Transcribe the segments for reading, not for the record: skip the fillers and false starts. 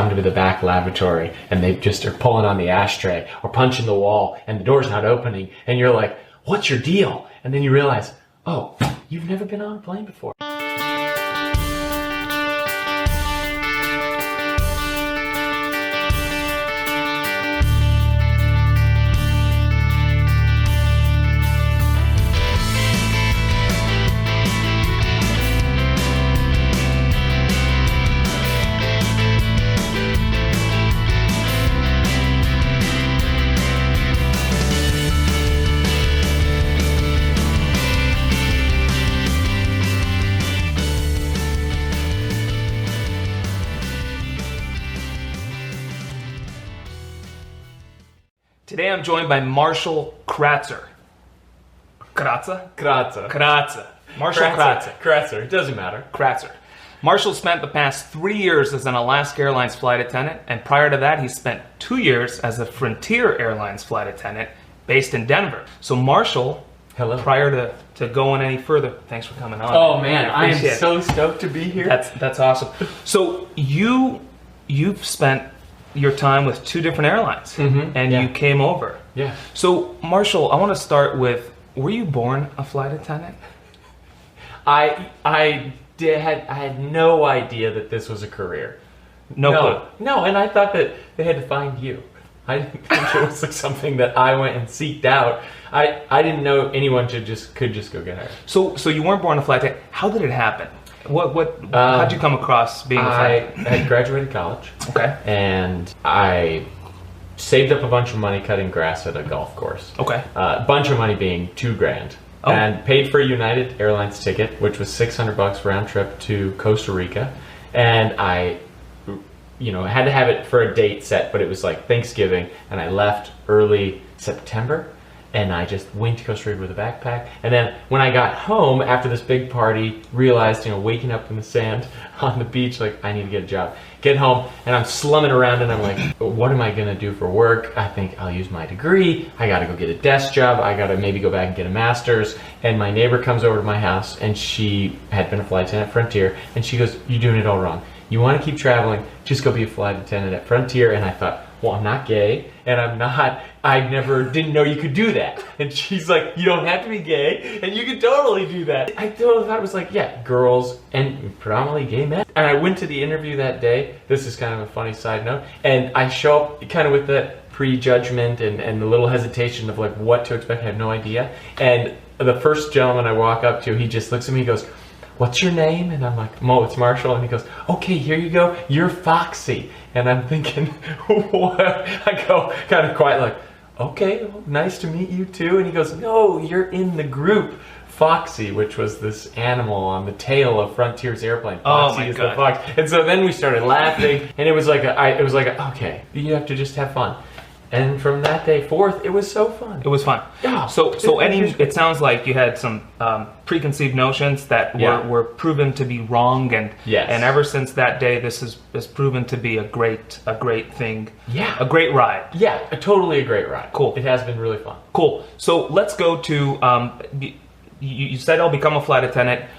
come to the back lavatory and they just are pulling on the ashtray or punching the wall and the door's not opening and you're like, what's your deal? And then you realize, oh, you've never been on a plane before. Today I'm joined by Marshall Kratzer. Kratzer? Kratzer. Marshall Kratzer. Kratzer. It doesn't matter. Kratzer. Marshall spent the past 3 years as an Alaska Airlines flight attendant, and prior to that he spent 2 years as a Frontier Airlines flight attendant based in Denver. So Marshall, hello. Prior to going any further, thanks for coming on. Oh man, I am so stoked to be here. That's awesome. So you've spent your time with 2 different airlines, and you came over. Yeah. So Marshall, I want to start with, were you born a flight attendant? I had no idea that this was a career. No clue. No, and I thought that they had to find you. I didn't think it was like something that I went and seeked out. I didn't know anyone could just go get hired. So you weren't born a flight attendant. How did it happen? How'd you come across being a flight attendant? I had graduated college. Okay. And I saved up a bunch of money cutting grass at a golf course. Okay. A bunch of money being $2,000. Oh. And paid for a United Airlines ticket, which was $600 round trip to Costa Rica. And I, had to have it for a date set, but it was like Thanksgiving, and I left early September. And I just went to Costa Rica with a backpack. And then when I got home after this big party, realized, waking up in the sand on the beach, like, I need to get a job. Get home, and I'm slumming around, and I'm like, what am I gonna do for work? I think I'll use my degree. I gotta go get a desk job. I gotta maybe go back and get a master's. And my neighbor comes over to my house, and she had been a flight attendant at Frontier, and she goes, you're doing it all wrong. You wanna keep traveling, just go be a flight attendant at Frontier. And I thought, well, I'm not gay, and I didn't know you could do that. And she's like, you don't have to be gay, and you can totally do that. I totally thought it was like, yeah, girls and predominantly gay men. And I went to the interview that day. This is kind of a funny side note. And I show up kind of with that prejudgment and the little hesitation of like what to expect. I have no idea. And the first gentleman I walk up to, he just looks at me and goes, what's your name? And I'm like, Mo, it's Marshall. And he goes, okay, here you go. You're Foxy. And I'm thinking, what? I go kind of quiet like, okay, well, nice to meet you too. And he goes, no, you're in the group Foxy, which was this animal on the tail of Frontier's airplane. Foxy is the fox. And so then we started laughing, and it was like, okay, you have to just have fun. And from that day forth, it was so fun. It was fun. Yeah. So it sounds like you had some preconceived notions that were proven to be wrong, and ever since that day, this has proven to be a great thing. Yeah. A great ride. Yeah, totally a great ride. Cool. It has been really fun. Cool. So let's go to. You said I'll become a flight attendant.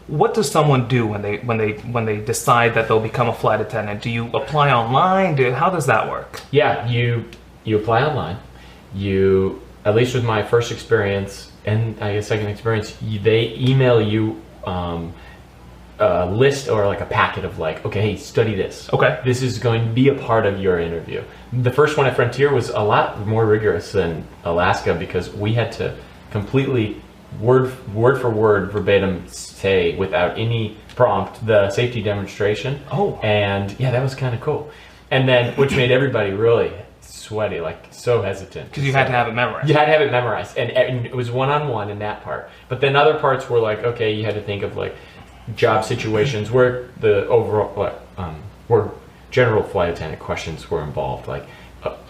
What does someone do when they decide that they'll become a flight attendant? Do you apply online? How does that work? Yeah, you apply online. You, at least with my first experience and I guess second experience, they email you a list or like a packet of like, okay, hey, study this. Okay. This is going to be a part of your interview. The first one at Frontier was a lot more rigorous than Alaska because we had to completely word for word verbatim say without any prompt the safety demonstration. Oh. And yeah, that was kind of cool. And then which made everybody really sweaty, like so hesitant. Because you had to have it memorized. You had to have it memorized, and it was one-on-one in that part. But then other parts were like, okay, you had to think of like job situations where the overall where general flight attendant questions were involved, like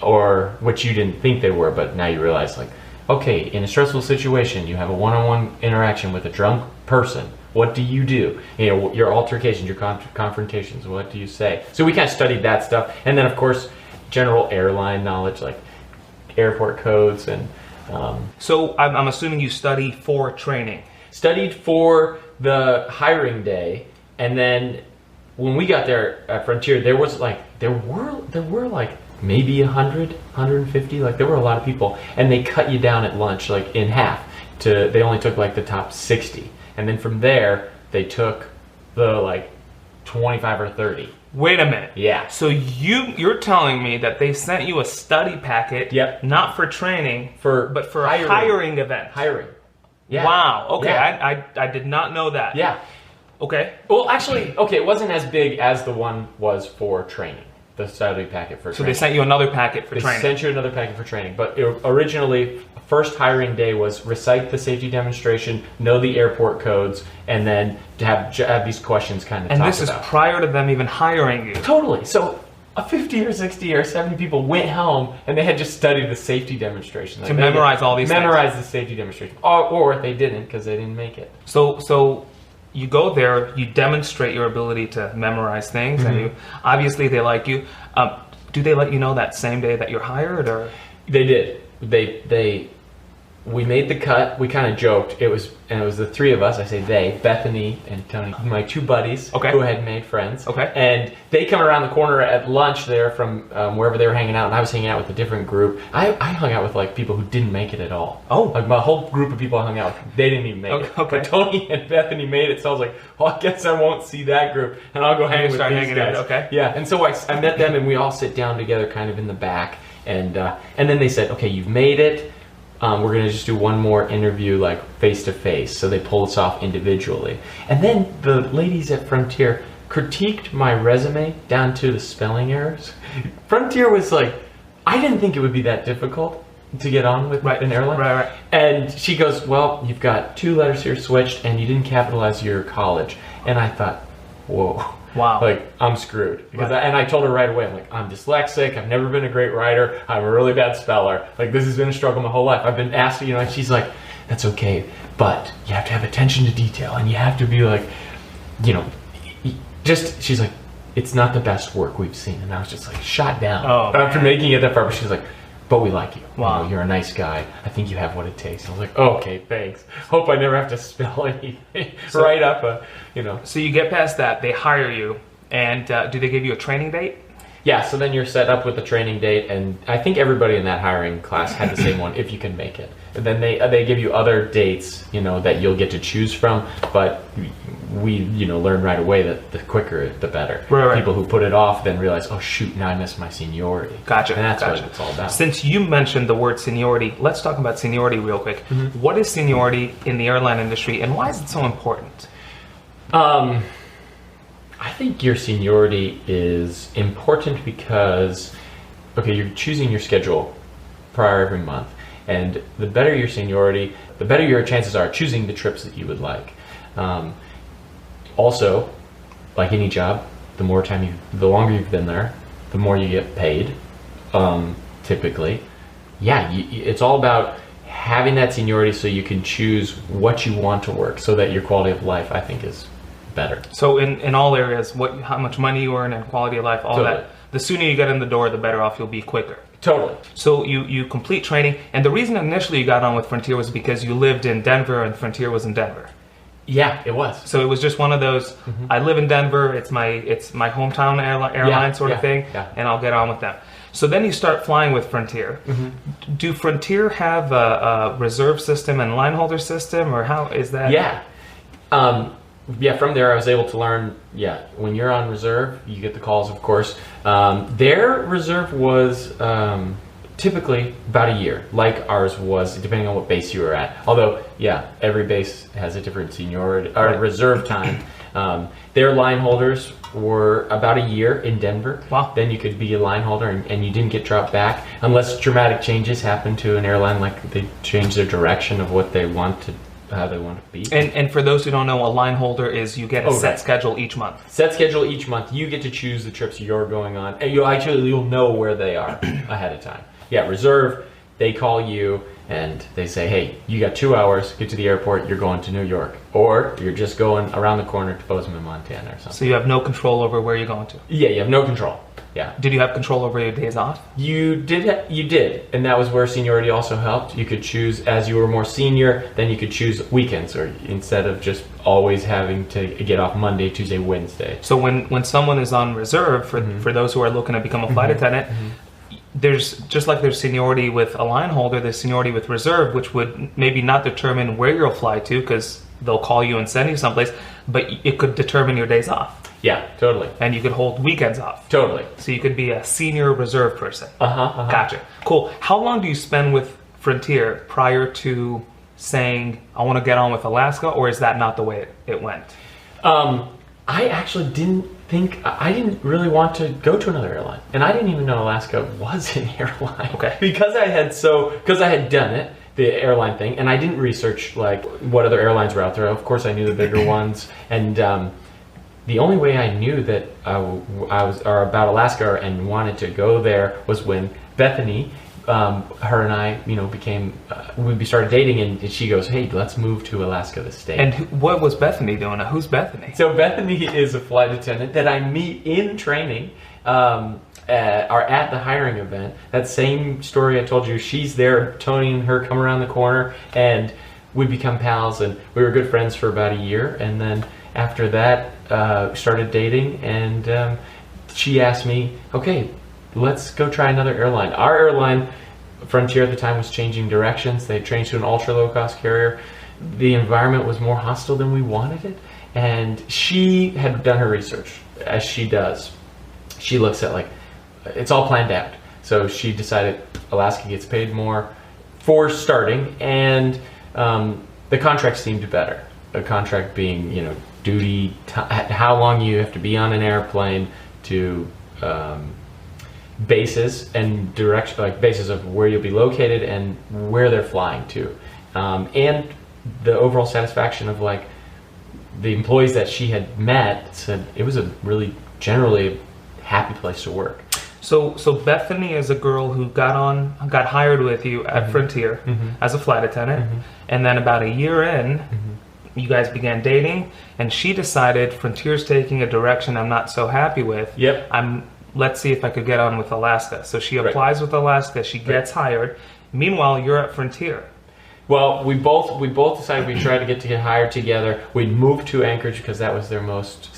or which you didn't think they were, but now you realize like, okay, in a stressful situation, you have a one-on-one interaction with a drunk person. What do you do? You know, your altercations, your confrontations, what do you say? So we kind of studied that stuff. And then, of course, general airline knowledge, like airport codes. And So I'm assuming you study for training. Studied for the hiring day, and then when we got there at Frontier, there were like maybe 100, 150. Like there were a lot of people, and they cut you down at lunch like in half. They only took like the top 60, and then from there they took the like 25 or 30. Wait a minute. Yeah. So you're telling me that they sent you a study packet, Yep. not for training, but for a hiring. hiring event. Hiring. Yeah. Wow. Okay. Yeah. I did not know that. Yeah. Okay. Well, actually, okay, it wasn't as big as the one was for training. The study packet for So training. they sent you another packet for They training. sent you another packet for training, but originally, first hiring day was recite the safety demonstration, know the airport codes, and then to have these questions kind of And talked this is about. prior to them even hiring you. Totally. So 50 or 60 or 70 people went home and they had just studied the safety demonstration. To memorize all these things. Memorize the safety demonstration. Or they didn't because they didn't make it. So you go there, you demonstrate your ability to memorize things, and you obviously they like you. Do they let you know that same day that you're hired, or? They did. We made the cut. We kind of joked. It was the three of us. I say they, Bethany and Tony, my two buddies, Okay. who had made friends. Okay. And they come around the corner at lunch there from wherever they were hanging out, and I was hanging out with a different group. I hung out with like people who didn't make it at all. Oh. Like my whole group of people I hung out with, they didn't even make it. Okay. But Tony and Bethany made it, so I was like, well, I guess I won't see that group, and I'll go hang with start these hanging guys. out, okay. Yeah. And so I met them, and we all sit down together, kind of in the back, and then they said, okay, you've made it. We're gonna just do one more interview, like face to face. So they pulled us off individually, and then the ladies at Frontier critiqued my resume down to the spelling errors. Frontier was like, I didn't think it would be that difficult to get on with an airline. Right. And she goes, well, you've got 2 letters here switched, and you didn't capitalize your college. And I thought, whoa. Wow. Like, I'm screwed. Because Right. and I told her right away, I'm like, I'm dyslexic, I've never been a great writer, I'm a really bad speller. Like, this has been a struggle my whole life. I've been asked, and she's like, that's okay, but you have to have attention to detail, and you have to be like, she's like, it's not the best work we've seen. And I was just like, shot down. Oh, After making it that far, but she's like, but we like you. Wow. You're a nice guy. I think you have what it takes. I was like, okay, thanks. Hope I never have to spell anything. Write up So you get past that, they hire you, and do they give you a training date? Yeah, so then you're set up with a training date, and I think everybody in that hiring class had the same one, if you can make it. And then they give you other dates, that you'll get to choose from, but we, learned right away that the quicker, the better. Right. People who put it off then realize, oh shoot, now I missed my seniority. Gotcha. And that's gotcha. what it's all about. Since you mentioned the word seniority, let's talk about seniority real quick. Mm-hmm. What is seniority in the airline industry, and why is it so important? I think your seniority is important because, okay, you're choosing your schedule prior every month, and the better your seniority, the better your chances are choosing the trips that you would like. Also, like any job, the longer you've been there, the more you get paid. Typically, it's all about having that seniority so you can choose what you want to work, so that your quality of life, I think, is better. So in all areas, how much money you earn and quality of life, all Totally. that. The sooner you get in the door, the better off you'll be quicker. Totally. So you complete training, and the reason initially you got on with Frontier was because you lived in Denver and Frontier was in Denver. Yeah, it was. So it was just one of those, I live in Denver, it's my hometown airline sort of thing, and I'll get on with them. So then you start flying with Frontier. Do Frontier have a reserve system and line holder system, or how is that? Yeah. From there I was able to learn, when you're on reserve, you get the calls, of course. Their reserve was typically about a year, like ours was, depending on what base you were at. Although, every base has a different seniority or reserve time. Their line holders were about a year in Denver. Wow. Then you could be a line holder and you didn't get dropped back unless dramatic changes happen to an airline, like they change their direction of what they want to, how they want to be. And for those who don't know, a line holder is you get a set schedule each month. Set schedule each month. You get to choose the trips you're going on, and you'll know where they are ahead of time. Reserve, they call you and they say, hey, you got 2 hours, get to the airport, you're going to New York. Or you're just going around the corner to Bozeman, Montana or something. So you have no control over where you're going to? Yeah, you have no control. Yeah. Did you have control over your days off? You did. And that was where seniority also helped. You could choose, as you were more senior, then you could choose weekends, or instead of just always having to get off Monday, Tuesday, Wednesday. So when someone is on reserve, for those who are looking to become a flight attendant, there's just like there's seniority with a line holder, there's seniority with reserve, which would maybe not determine where you'll fly to because they'll call you and send you someplace, but it could determine your days off. Yeah, totally. And you could hold weekends off. Totally. So you could be a senior reserve person. Uh-huh. Gotcha. Cool. How long do you spend with Frontier prior to saying, I want to get on with Alaska, or is that not the way it went? I actually I didn't really want to go to another airline. And I didn't even know Alaska was an airline. Okay. Because I had done it, the airline thing, and I didn't research like what other airlines were out there. Of course I knew the bigger ones, and the only way I knew that I was about Alaska and wanted to go there was when Bethany, her and I, we started dating, and she goes, hey, let's move to Alaska this state. And what was Bethany doing? Who's Bethany? So Bethany is a flight attendant that I meet in training, or at the hiring event. That same story I told you, she's there, Tony and her come around the corner, and we become pals, and we were good friends for about a year, and then after that, started dating, and she asked me, okay, let's go try another airline. Our airline, Frontier at the time, was changing directions. They changed to an ultra low-cost carrier. The environment was more hostile than we wanted it, and she had done her research, as she does. She looks at, like, it's all planned out. So she decided Alaska gets paid more for starting, and the contract seemed better. The contract being, duty, how long you have to be on an airplane, to bases and direction, like bases of where you'll be located and where they're flying to, and the overall satisfaction of like the employees that she had met said it was a really generally happy place to work. So Bethany is a girl who got hired with you at Frontier as a flight attendant, and then about a year in, you guys began dating, and she decided Frontier's taking a direction I'm not so happy with. Yep. Let's see if I could get on with Alaska. So she applies with Alaska, she gets hired. Meanwhile, you're at Frontier. Well, we both decided we tried to get hired together. We'd moved to Anchorage because that was their most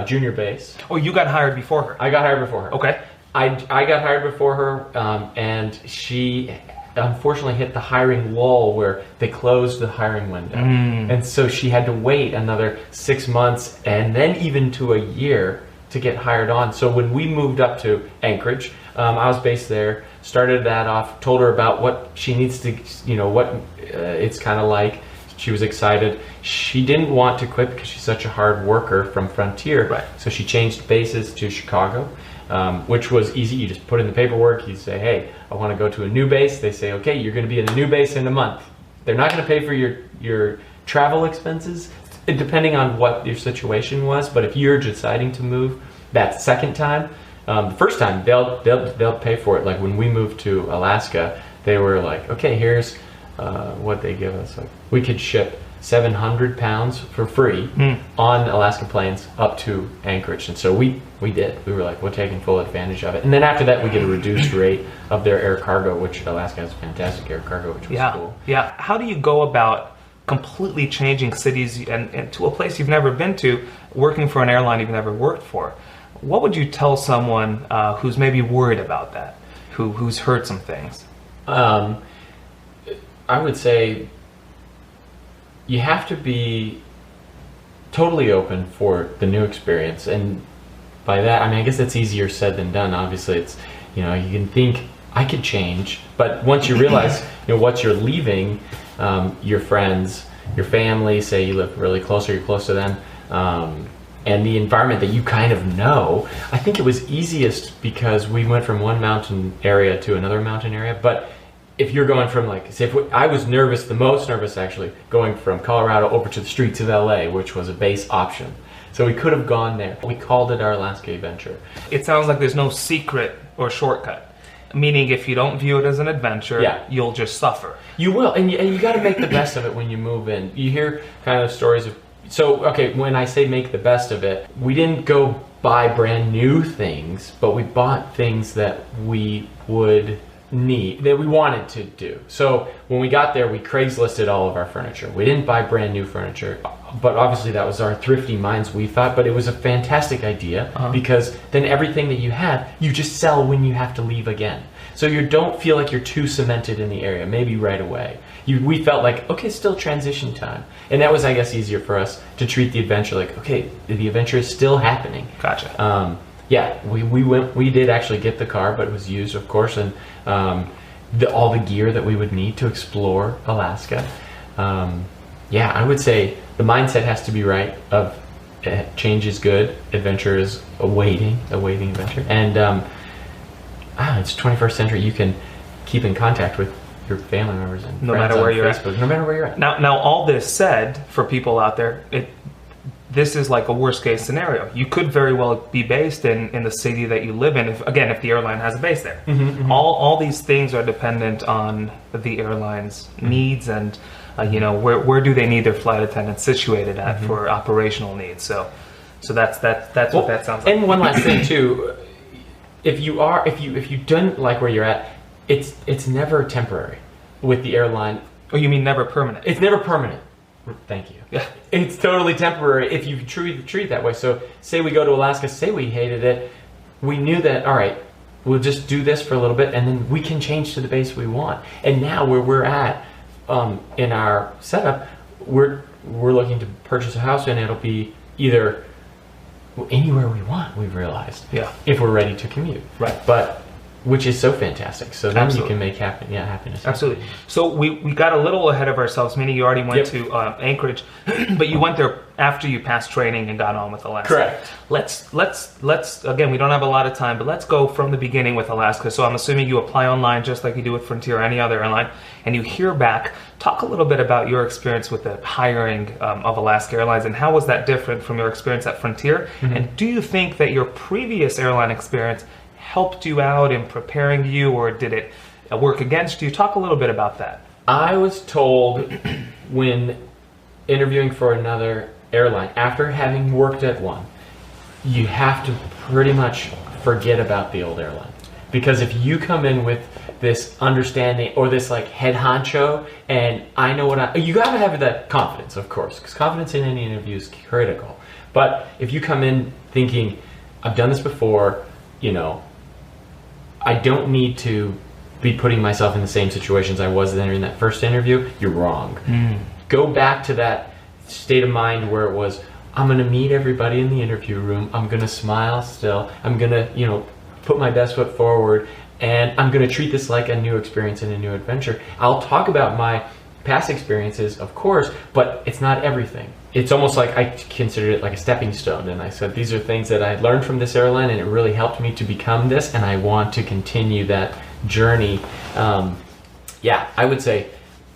junior base. Oh, you got hired before her? I got hired before her. Okay. I got hired before her, and she unfortunately hit the hiring lull where they closed the hiring window. And so she had to wait another 6 months and then even to a year to get hired on. So when we moved up to Anchorage, I was based there, started that off, told her about what she needs to, what it's kind of like. She was excited. She didn't want to quit because she's such a hard worker from Frontier. Right. So she changed bases to Chicago, which was easy. You just put in the paperwork. You say, hey, I want to go to a new base. They say, okay, you're going to be in a new base in a month. They're not going to pay for your travel expenses, depending on what your situation was. But if you're deciding to move that second time, the first time they'll pay for it. Like when we moved to Alaska, they were like, okay, here's what they give us. Like we could ship 700 pounds for free on Alaska planes up to Anchorage, and so we did. We were like, we're taking full advantage of it. And then after that, we get a reduced rate of their air cargo, which Alaska has fantastic air cargo, which was cool. Yeah. How do you go about completely changing cities and to a place you've never been to, working for an airline you've never worked for? What would you tell someone who's maybe worried about that, who's heard some things? I would say you have to be totally open for the new experience, and by that I guess it's easier said than done. Obviously, it's you can think I could change, but once you realize what you're leaving, your friends, your family, say you live really close or you're close to them, and the environment that you kind of know. I think it was easiest because we went from one mountain area to another mountain area, but if you're going from I was the most nervous actually, going from Colorado over to the streets of LA, which was a base option. So we could have gone there. We called it our Alaska adventure. It sounds like there's no secret or shortcut. Meaning, if you don't view it as an adventure, Yeah. you'll just suffer. You will, and you got to make the best of it when you move in. You hear kind of stories of, so, okay, when I say make the best of it, we didn't go buy brand new things, but we bought things that we would need, that we wanted to do. So when we got there, we Craigslisted all of our furniture. We didn't buy brand new furniture, but obviously that was our thrifty minds, we thought, but it was a fantastic idea because then everything that you had, you just sell when you have to leave again. So you don't feel like you're too cemented in the area, maybe right away. We felt like, okay, still transition time. And that was, I guess, easier for us to treat the adventure like, okay, the adventure is still happening. Gotcha. Yeah, we did actually get the car, but it was used, of course, and all the gear that we would need to explore Alaska. Yeah, I would say the mindset has to be right of change is good, adventure is awaiting adventure. And it's 21st century, you can keep in contact with your family members and No friends matter where on you're Facebook, no matter where you're at. Now, all this said, for people out there, this is like a worst case scenario. You could very well be based in the city that you live in, if the airline has a base there. All these things are dependent on the airline's needs and where do they need their flight attendants situated at for operational needs. So that's what that sounds like. And one last thing too, if you don't like where you're at, it's never temporary with the airline. Oh, you mean never permanent? It's never permanent. Thank you. Yeah. It's totally temporary if you treat it that way. So say we go to Alaska, say we hated it, we knew that, all right, we'll just do this for a little bit and then we can change to the base we want. And now where we're at in our setup, we're looking to purchase a house and it'll be either anywhere we want, we've realized. Yeah. If we're ready to commute. Right. But which is so fantastic. So then Absolutely. you can make happiness. Absolutely. So we got a little ahead of ourselves, meaning you already went to Anchorage, but you went there after you passed training and got on with Alaska. Correct. Let's again, we don't have a lot of time, but let's go from the beginning with Alaska. So I'm assuming you apply online just like you do with Frontier or any other airline, and you hear back. Talk a little bit about your experience with the hiring of Alaska Airlines, and how was that different from your experience at Frontier? And do you think that your previous airline experience helped you out in preparing you, or did it work against you? Talk a little bit about that. I was told when interviewing for another airline, after having worked at one, you have to pretty much forget about the old airline. Because if you come in with this understanding or this like head honcho and I know what you gotta have that confidence, of course, because confidence in any interview is critical. But if you come in thinking, I've done this before, I don't need to be putting myself in the same situations I was in that first interview, you're wrong. Go back to that state of mind where it was, I'm going to meet everybody in the interview room, I'm going to smile still, I'm going to, put my best foot forward, and I'm going to treat this like a new experience and a new adventure. I'll talk about my past experiences, of course, but it's not everything. It's almost like I considered it like a stepping stone, and I said these are things that I learned from this airline and it really helped me to become this, and I want to continue that journey. I would say,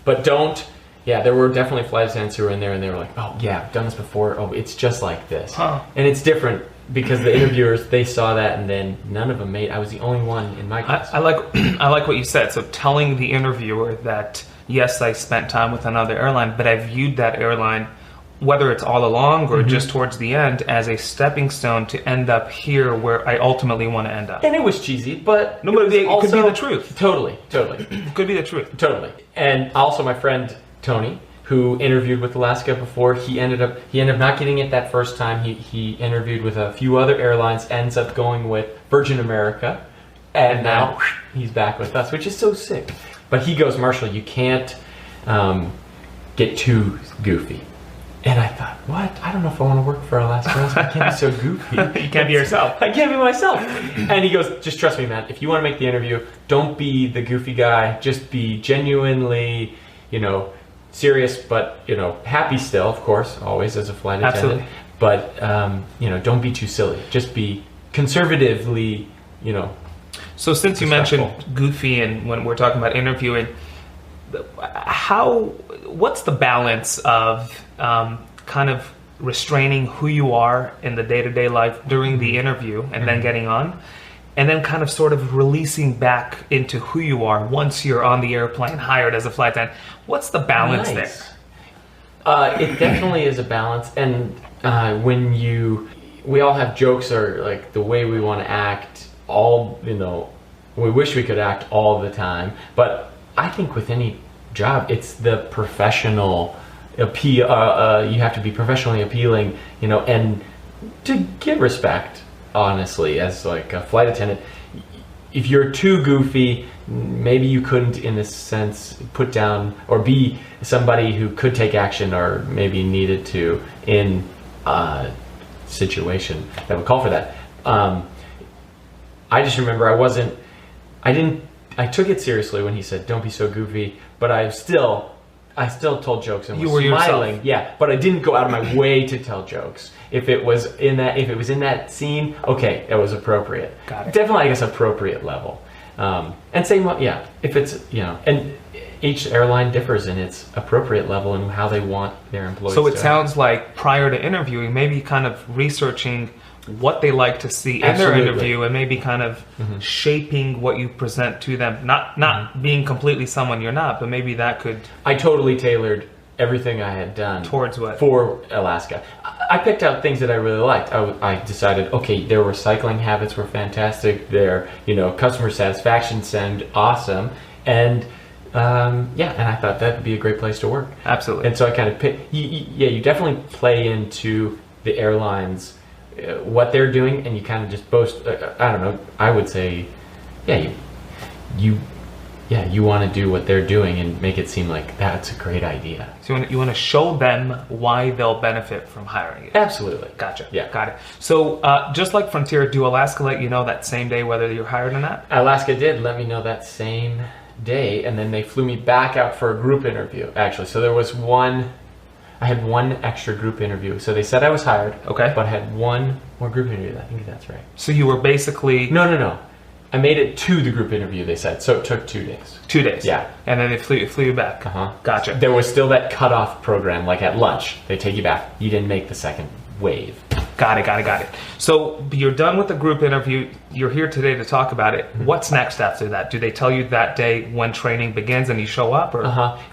but there were definitely flight attendants who were in there and they were like, oh yeah, I've done this before, oh it's just like this. And it's different because the interviewers, they saw that and then none of them I was the only one in my class. I like what you said. So telling the interviewer that yes, I spent time with another airline, but I viewed that airline, whether it's all along or just towards the end, as a stepping stone to end up here where I ultimately want to end up. And it was cheesy, but it could be the truth. Totally. It could be the truth. Totally. And also my friend Tony, who interviewed with Alaska before, he ended up not getting it that first time. He interviewed with a few other airlines, ends up going with Virgin America, and now he's back with us, which is so sick. But he goes, Marshall, you can't get too goofy. And I thought, what? I don't know if I want to work for Alaska Airlines. I can't be so goofy. You can't be yourself. I can't be myself. And he goes, just trust me, man. If you want to make the interview, don't be the goofy guy. Just be genuinely, serious, but, happy still, of course, always as a flight attendant. Absolutely. But, don't be too silly. Just be conservatively, So since you mentioned goofy and when we're talking about interviewing, what's the balance of kind of restraining who you are in the day-to-day life during the interview and then getting on, and then kind of sort of releasing back into who you are once you're on the airplane, hired as a flight attendant. What's the balance there? It definitely is a balance, and we all have jokes or like the way we want to act. We wish we could act all the time, but I think with any job, it's the professional appeal. You have to be professionally appealing, and to get respect. Honestly, as like a flight attendant, if you're too goofy, maybe you couldn't, in a sense, put down or be somebody who could take action or maybe needed to in a situation that would call for that. I just remember I took it seriously when he said, "Don't be so goofy," but I still told jokes and was smiling. Yourself. Yeah, but I didn't go out of my way to tell jokes. If it was in that scene, okay, it was appropriate. Got it. Definitely, I guess, appropriate level. And same, yeah, if it's, and each airline differs in its appropriate level and how they want their employees So to it sounds like prior to interviewing, maybe kind of researching what they like to see in Absolutely. their interview, and maybe kind of shaping what you present to them. Not being completely someone you're not, but maybe that could... I totally tailored everything I had done Towards what? For Alaska. I picked out things that I really liked. I decided, okay, their recycling habits were fantastic. Their customer satisfaction seemed awesome, and and I thought that would be a great place to work. Absolutely. And so I kind of picked. You definitely play into the airlines, what they're doing, and you kind of just boast. I don't know. I would say, you want to do what they're doing and make it seem like that's a great idea. So you want to show them why they'll benefit from hiring you. Absolutely. Gotcha. Yeah. Got it. So just like Frontier, do Alaska let you know that same day whether you're hired or not? Alaska did let me know that same day, and then they flew me back out for a group interview, actually. So there was I had one extra group interview. So they said I was hired, Okay. but I had one more group interview. I think that's right. So you were basically... No. I made it to the group interview, they said. So it took 2 days. 2 days. Yeah. And then they flew you back. Uh-huh. Gotcha. There was still that cutoff program, like at lunch. They take you back. You didn't make the second wave. Got it. So you're done with the group interview. You're here today to talk about it. What's next after that? Do they tell you that day when training begins and you show up? Or?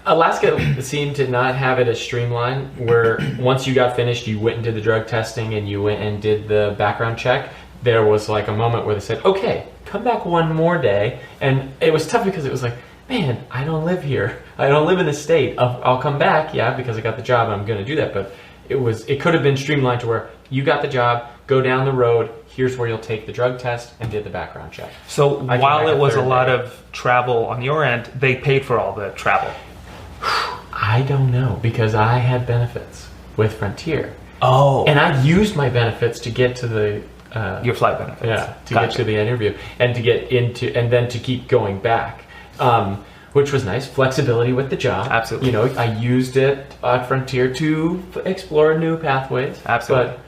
Alaska seemed to not have it as streamlined, where once you got finished, you went and did the drug testing and you went and did the background check. There was like a moment where they said, okay, come back one more day. And it was tough because it was like, man, I don't live here. I don't live in this state. I'll come back, because I got the job and I'm going to do that. But it could have been streamlined to where you got the job, go down the road, here's where you'll take the drug test and did the background check. So while it was a lot of travel on your end, they paid for all the travel? I don't know, because I had benefits with Frontier. Oh. And I used my benefits to get to the... your flight benefits. Yeah, get to the interview and to get into, and then to keep going back, which was nice. Flexibility with the job. Absolutely. I used it at Frontier to explore new pathways. Absolutely.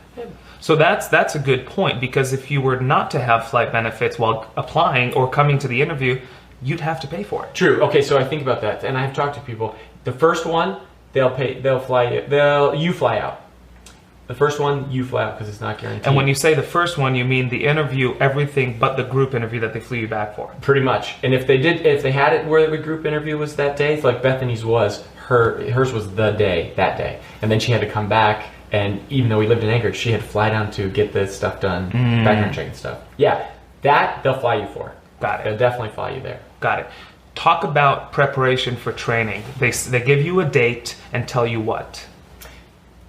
So that's a good point, because if you were not to have flight benefits while applying or coming to the interview, you'd have to pay for it. True. Okay, so I think about that, and I've talked to people. The first one, you fly out. The first one, you fly out because it's not guaranteed. And when you say the first one, you mean the interview, everything but the group interview that they flew you back for. Pretty much. And if they had it where the group interview was that day, like Bethany's was, hers was that day. And then she had to come back, and even though we lived in Anchorage, she had to fly down to get this stuff done, background check and stuff. Yeah, that they'll fly you for. Got it. They'll definitely fly you there. Got it. Talk about preparation for training. They give you a date and tell you what?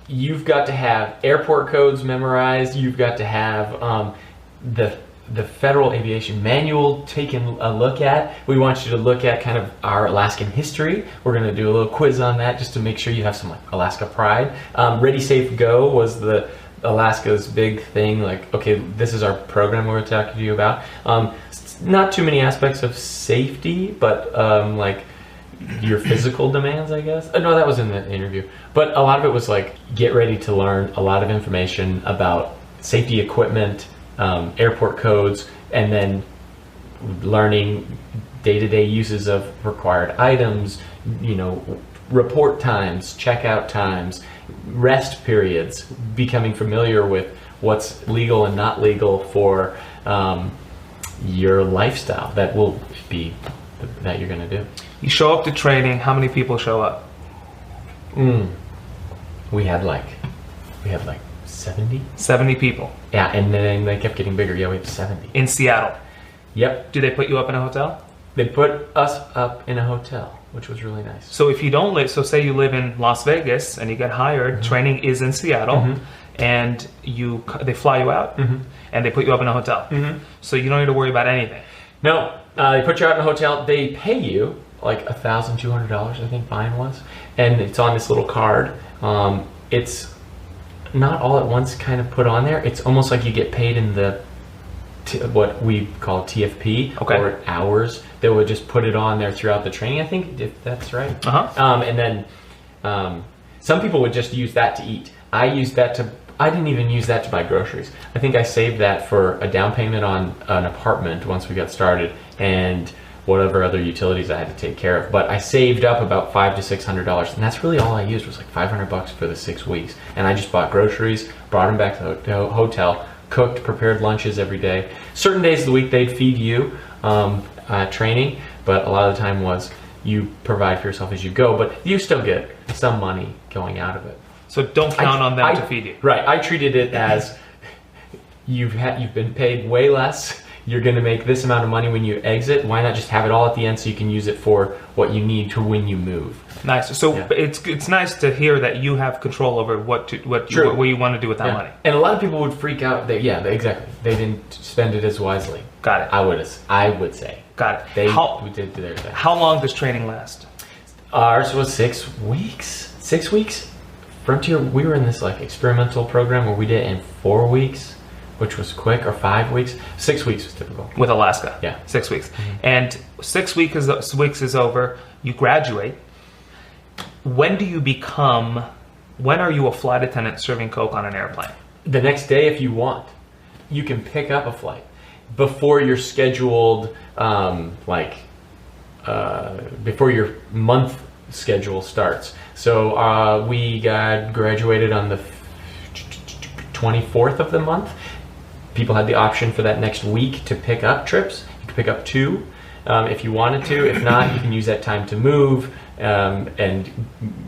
You've got to have airport codes memorized. You've got to have the Federal Aviation Manual taken a look at. We want you to look at kind of our Alaskan history. We're going to do a little quiz on that just to make sure you have some Alaska pride. Ready, Safe, Go was the Alaska's big thing. Like, okay, this is our program we're talking to you about. Not too many aspects of safety, but like your physical demands, I guess. No, that was in the interview. But a lot of it was like, get ready to learn a lot of information about safety equipment, airport codes, and then learning day-to-day uses of required items, report times, checkout times, rest periods, becoming familiar with what's legal and not legal for your lifestyle that will be that you're going to do. You show up to training. How many people show up? We had like 70. 70 people. Yeah, and then they kept getting bigger. Yeah, we had 70 in Seattle. Yep. Do they put you up in a hotel? They put us up in a hotel, which was really nice. So if you don't live, so say you live in Las Vegas and you get hired, training is in Seattle, and they fly you out, and they put you up in a hotel. So you don't need to worry about anything. No, they put you out in a hotel. They pay you like $1,200, I think mine was, and it's on this little card. It's not all at once kind of put on there. It's almost like you get paid in the what we call TFP, or hours. They would just put it on there throughout the training, I think, if that's right. And then some people would just use that to eat. I didn't even use that to buy groceries. I think I saved that for a down payment on an apartment once we got started, and whatever other utilities I had to take care of. But I saved up about $500 to $600, and that's really all I used was like $500 for the 6 weeks. And I just bought groceries, brought them back to the hotel, cooked, prepared lunches every day. Certain days of the week they'd feed you training, but a lot of the time was you provide for yourself as you go, but you still get some money going out of it. So don't count on them to feed you. Right, I treated it as you've been paid way less. You're going to make this amount of money when you exit. Why not just have it all at the end so you can use it for what you need to when you move? Nice. So it's nice to hear that you have control over what you want to do with that money. And a lot of people would freak out. Exactly. They didn't spend it as wisely. Got it. I would say. Got it. They did their thing. How long does training last? Ours was 6 weeks. 6 weeks. Frontier. We were in this like experimental program where we did it in 4 weeks, which was quick, or 5 weeks. 6 weeks was typical. With Alaska? Yeah. 6 weeks. And 6 weeks is over, you graduate. When are you a flight attendant serving Coke on an airplane? The next day if you want. You can pick up a flight before your scheduled, before your month schedule starts. So we got graduated on the 24th of the month. People had the option for that next week to pick up trips. You could pick up 2 if you wanted to. If not, you can use that time to move and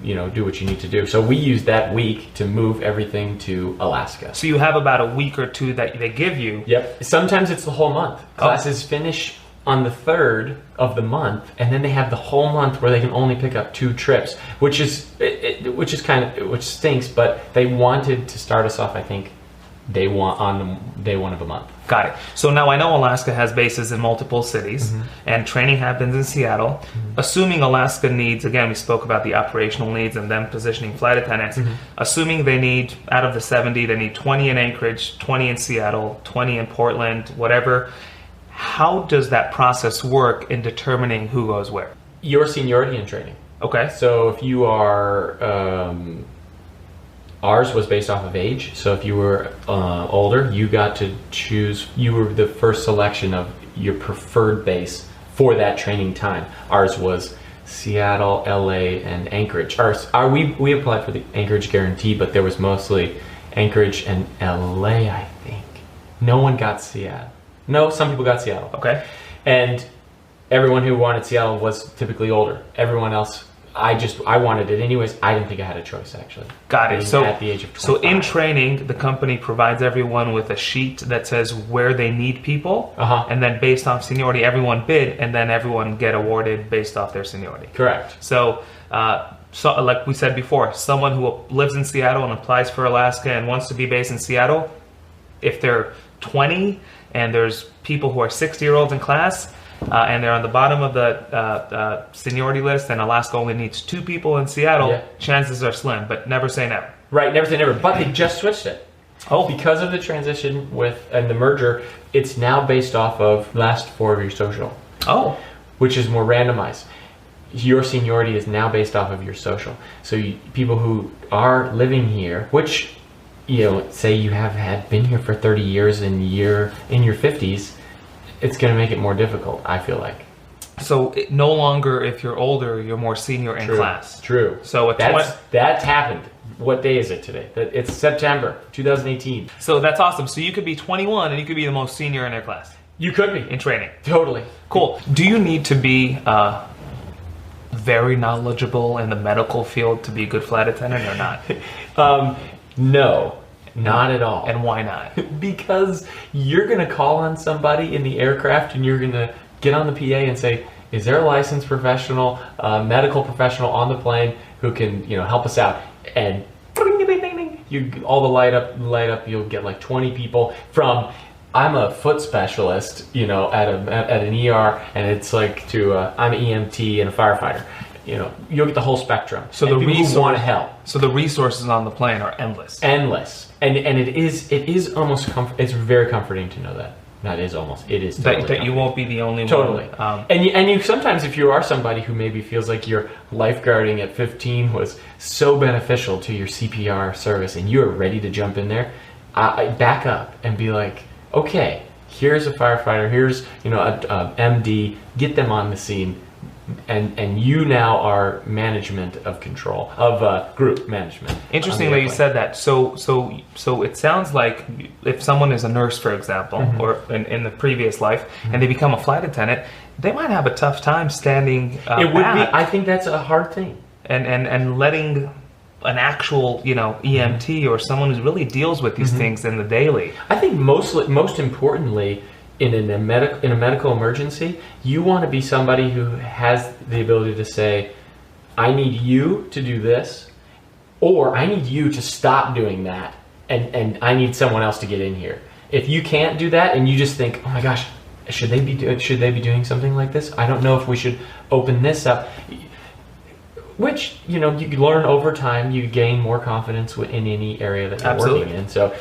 do what you need to do. So we used that week to move everything to Alaska. So you have about a week or 2 that they give you. Yep. Sometimes it's the whole month. Classes finish on the 3rd of the month, and then they have the whole month where they can only pick up 2 trips, which stinks. But they wanted to start us off, I think, day one of a month. Got it. So now I know Alaska has bases in multiple cities, and training happens in Seattle. Assuming Alaska needs, again, we spoke about the operational needs and them positioning flight attendants. Assuming they need, out of the 70, they need 20 in Anchorage, 20 in Seattle, 20 in Portland, whatever. How does that process work in determining who goes where? Your seniority in training. Okay. So if you are... ours was based off of age, so if you were older, you got to choose, you were the first selection of your preferred base for that training time. Ours was Seattle, LA, and Anchorage. We applied for the Anchorage guarantee, but there was mostly Anchorage and LA, I think. No one got Seattle. No, some people got Seattle. Okay. And everyone who wanted Seattle was typically older. Everyone else, I wanted it anyways. I didn't think I had a choice, actually. Got it. So at the age of 25. So in training, the company provides everyone with a sheet that says where they need people, and then based off seniority, everyone bid, and then everyone get awarded based off their seniority. Correct. So, like we said before, someone who lives in Seattle and applies for Alaska and wants to be based in Seattle, if they're 20 and there's people who are 60-year-olds in class, and they're on the bottom of the seniority list, and Alaska only needs 2 people in Seattle, chances are slim, but never say never. Right, never say never, but they just switched it. Oh. Because of the transition and the merger, it's now based off of last 4 of your social. Oh. Which is more randomized. Your seniority is now based off of your social. So people who are living here, which, say you have been here for 30 years and you're in your 50s, it's going to make it more difficult, I feel like. So no longer, if you're older, you're more senior in class. True. So that's happened. What day is it today? It's September 2018. So that's awesome. So you could be 21 and you could be the most senior in their class. You could be. in training. Totally. Cool. Do you need to be very knowledgeable in the medical field to be a good flight attendant or not? No, not at all. And why not? Because you're going to call on somebody in the aircraft and you're going to get on the PA and say, is there a licensed professional, medical professional on the plane who can, help us out? And all the light up, you'll get like 20 people from, I'm a foot specialist, at an ER, and it's like to I'm an EMT and a firefighter. You'll get the whole spectrum. So and the people want to help. So the resources on the plane are endless. Endless, and it is almost it's very comforting to know that. Not is almost. It is totally that you won't be the only totally. one. And you sometimes, if you are somebody who maybe feels like your lifeguarding at 15 was so beneficial to your CPR service, and you are ready to jump in there, back up and be like, okay, here's a firefighter, here's a MD, get them on the scene, and you now are management of control of group management. Interesting that you said that. So it sounds like if someone is a nurse, for example, or in the previous life, and they become a flight attendant, they might have a tough time standing. It would be. I think that's a hard thing. And letting an actual EMT or someone who really deals with these things in the daily. I think most importantly, in a medical emergency, you want to be somebody who has the ability to say, I need you to do this, or I need you to stop doing that, and I need someone else to get in here. If you can't do that and you just think, oh my gosh, should they be doing something like this? I don't know if we should open this up. Which, you learn over time, you gain more confidence in any area that you're working in. So,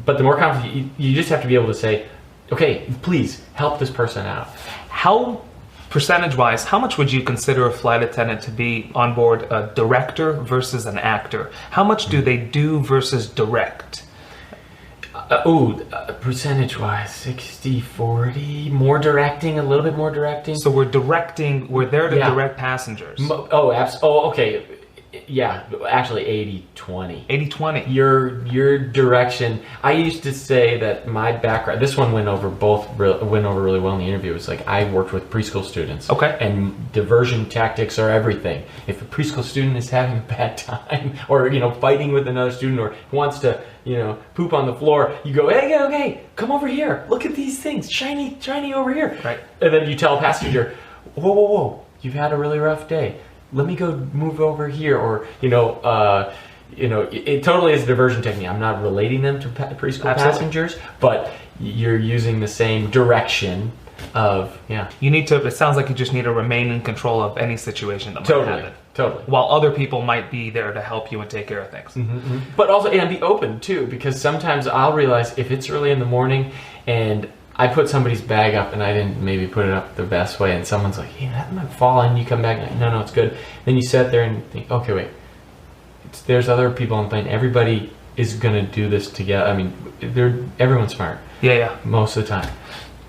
but the more confident, you just have to be able to say, okay, please help this person out. How, percentage-wise, how much would you consider a flight attendant to be on board a director versus an actor? How much do they do versus direct? Percentage-wise, 60-40, more directing, a little bit more directing. So we're there to direct passengers. Okay. Yeah, actually 80-20. 80-20. Your direction. I used to say that my background, this one went over really well in the interview. It was like I worked with preschool students. Okay. And diversion tactics are everything. If a preschool student is having a bad time or, fighting with another student or wants to, poop on the floor, you go, hey, come over here. Look at these things. Shiny over here. Right. And then you tell a passenger, whoa, you've had a really rough day. Let me go move over here, or it totally is a diversion technique. I'm not relating them to preschool passengers, but you're using the same direction of It sounds like you just need to remain in control of any situation that might happen. Totally. While other people might be there to help you and take care of things. But also, and be open too, because sometimes I'll realize if it's early in the morning and I put somebody's bag up and I didn't maybe put it up the best way, and someone's like, hey, that might fall, and you come back and no, it's good. Then you sit there and think, okay, wait, there's other people on the plane. Everybody is going to do this together. I mean, everyone's smart. Yeah. Most of the time.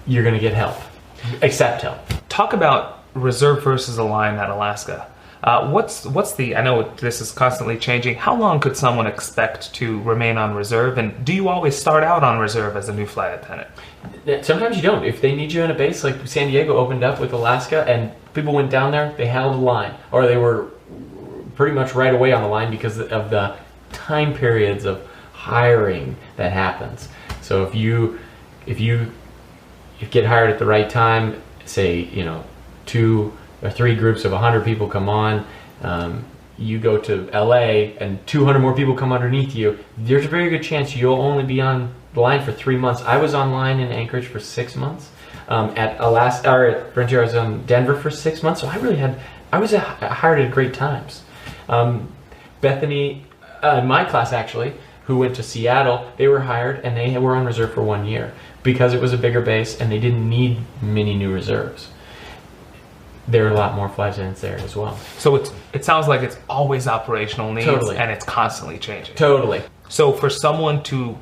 You're going to get help. Accept help. Talk about reserve versus Align at Alaska. I know this is constantly changing. How long could someone expect to remain on reserve? And do you always start out on reserve as a new flight attendant? Sometimes you don't. If they need you in a base, like San Diego opened up with Alaska and people went down there, they held a line, or they were pretty much right away on the line because of the time periods of hiring that happens. So if you get hired at the right time, say 2 or 3 groups of 100 people come on, you go to LA and 200 more people come underneath you, there's a very good chance you'll only be on the line for 3 months. I was on line in Anchorage for 6 months. At Alaska, or at Frontier, I was on Denver for 6 months. So I was hired at great times. Bethany, in my class actually, who went to Seattle, they were hired and they were on reserve for 1 year because it was a bigger base and they didn't need many new reserves. There are a lot more flight attendants there as well. So it sounds like it's always operational needs, totally. And it's constantly changing. Totally. So for someone to